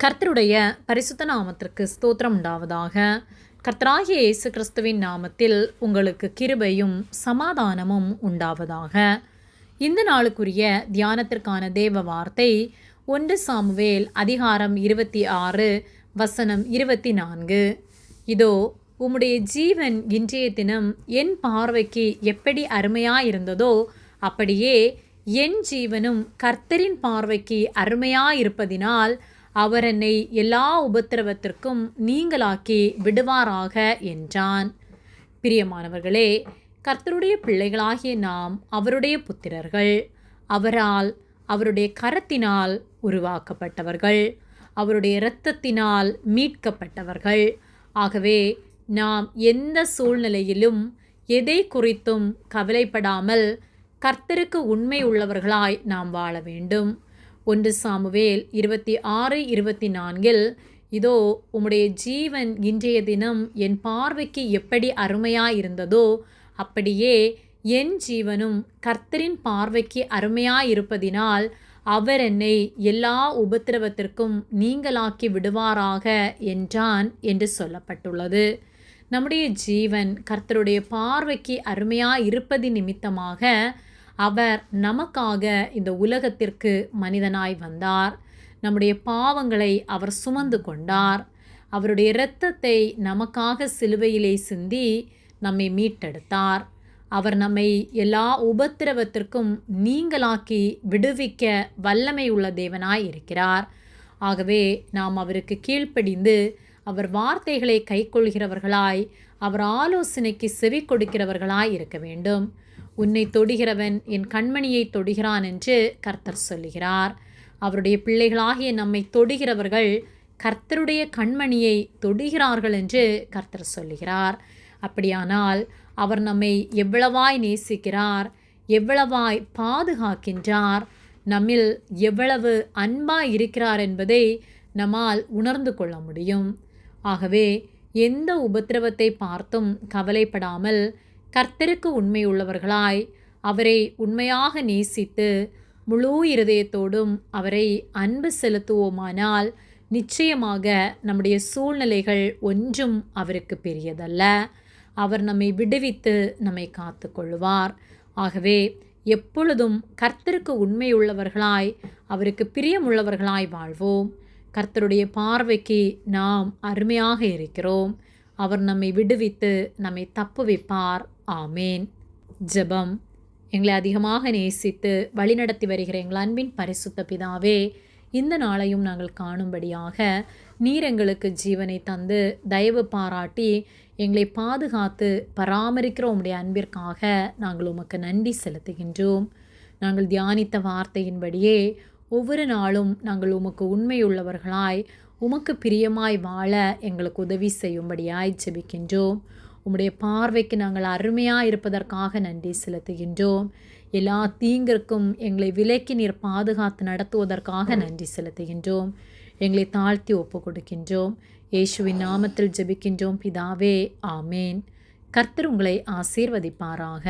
கர்த்தருடைய பரிசுத்த நாமத்திற்கு ஸ்தோத்திரம் உண்டாவதாக. கர்த்தராகிய இயேசு கிறிஸ்துவின் நாமத்தில் உங்களுக்கு கிருபையும் சமாதானமும் உண்டாவதாக. இந்த நாளுக்குரிய தியானத்திற்கான தேவ வார்த்தை 1 சாமுவேல் அதிகாரம் 26 வசனம் 24. இதோ உம்முடைய ஜீவன் இன்றைய தினம் என் பார்வைக்கு எப்படி அருமையாயிருந்ததோ அப்படியே என் ஜீவனும் கர்த்தரின் பார்வைக்கு அருமையாயிருப்பதினால் அவர் என்னை எல்லா உபத்திரவத்திற்கும் நீங்களாக்கி விடுவாராக என்றான். பிரியமானவர்களே, கர்த்தருடைய பிள்ளைகளாகிய நாம் அவருடைய புத்திரர்கள். அவரால், அவருடைய கரத்தினால் உருவாக்கப்பட்டவர்கள், அவருடைய இரத்தத்தினால் மீட்கப்பட்டவர்கள். ஆகவே நாம் எந்த சூழ்நிலையிலும் எதை குறித்தும் கவலைப்படாமல் கர்த்தருக்கு உண்மை உள்ளவர்களாய் நாம் வாழ வேண்டும். 1 சாமுவேல் 26:24 இதோ உம்முடைய ஜீவன் இன்றைய தினம் என் பார்வைக்கு எப்படி அருமையாயிருந்ததோ அப்படியே என் ஜீவனும் கர்த்தரின் பார்வைக்கு அருமையாயிருப்பதினால் அவர் என்னை எல்லா உபத்திரவத்திற்கும் நீங்களாக்கி விடுவாராக என்றான் என்று சொல்லப்பட்டுள்ளது. நம்முடைய ஜீவன் கர்த்தருடைய பார்வைக்கு அருமையாயிருப்பது நிமித்தமாக அவர் நமக்காக இந்த உலகத்திற்கு மனிதனாய் வந்தார். நம்முடைய பாவங்களை அவர் சுமந்து கொண்டார். அவருடைய இரத்தத்தை நமக்காக சிலுவையிலே சிந்தி நம்மை மீட்டெடுத்தார். அவர் நம்மை எல்லா உபத்திரவத்திற்கும் நீங்களாக்கி விடுவிக்க வல்லமை உள்ள தேவனாய் இருக்கிறார். ஆகவே நாம் அவருக்கு கீழ்ப்படிந்து அவர் வார்த்தைகளை கைக்கொள்கிறவர்களாய், அவர் ஆலோசனைக்கு செவி கொடுக்கிறவர்களாய் இருக்க வேண்டும். உன்னை தொடுகிறவன் என் கண்மணியை தொடுகிறான் என்று கர்த்தர் சொல்லுகிறார். அவருடைய பிள்ளைகளாகிய நம்மை தொடுகிறவர்கள் கர்த்தருடைய கண்மணியை தொடுகிறார்கள் என்று கர்த்தர் சொல்லுகிறார். அப்படியானால் அவர் நம்மை எவ்வளவாய் நேசிக்கிறார், எவ்வளவாய் பாதுகாக்கின்றார், நம்மில் எவ்வளவு அன்பாய் இருக்கிறார் என்பதை நம்மால் உணர்ந்து கொள்ள முடியும். ஆகவே எந்த உபத்திரவத்தை பார்த்தும் கவலைப்படாமல் கர்த்தருக்கு உண்மை உள்ளவர்களாய் அவரை உண்மையாக நேசித்து முழு இருதயத்தோடும் அவரை அன்பு செலுத்துவோமானால் நிச்சயமாக நம்முடைய சூழ்நிலைகள் ஒன்றும் அவருக்கு பெரியதல்ல. அவர் நம்மை விடுவித்து நம்மை காத்து கொள்வார். ஆகவே எப்பொழுதும் கர்த்தருக்கு உண்மை உள்ளவர்களாய் அவருக்கு பிரியமுள்ளவர்களாய் வாழ்வோம். கர்த்தருடைய பார்வைக்கு நாம் அருமையாக இருக்கிறோம். அவர் நம்மை விடுவித்து நம்மை தப்புவிப்பார். ஆமேன். ஜெபம். எங்களை அதிகமாக நேசித்து வழிநடத்தி வருகிற எங்கள் அன்பின் பரிசுத்த பிதாவே, இந்த நாளையும் நாங்கள் காணும்படியாக நீர் எங்களுக்கு ஜீவனை தந்து தயவு பாராட்டி எங்களை பாதுகாத்து பராமரிக்கிற உம்முடைய அன்பிற்காக நாங்கள் உமக்கு நன்றி செலுத்துகின்றோம். நாங்கள் தியானித்த வார்த்தையின்படியே ஒவ்வொரு நாளும் நாங்கள் உமக்கு உண்மையுள்ளவர்களாய் உமக்கு பிரியமாய் வாழ எங்களுக்கு உதவி செய்யும்படியாய் ஜெபிக்கின்றோம். உம்முடைய பார்வைக்கு நாங்கள் அருமையாக இருப்பதற்காக நன்றி செலுத்துகின்றோம். எல்லா தீங்கிற்கும் எங்களை விலக்கி நீர் பாதுகாத்து நடத்துவதற்காக நன்றி செலுத்துகின்றோம். எங்களை தாழ்த்தி ஒப்பு கொடுக்கின்றோம். இயேசுவின் நாமத்தில் ஜெபிக்கின்றோம் பிதாவே. ஆமேன். கர்த்தர் உங்களை ஆசீர்வதிப்பாராக.